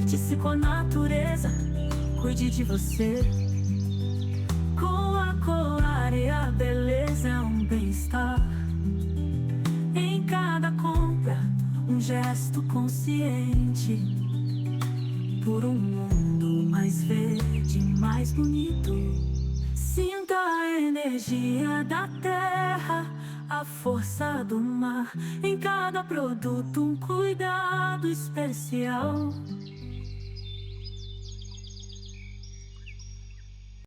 Conecte-se com a natureza, cuide de você. Com a cor e a beleza é um bem-estar. Em cada compra, um gesto consciente por um mundo mais verde, mais bonito. Sinta a energia da terra, a força do mar. Em cada produto um cuidado especial.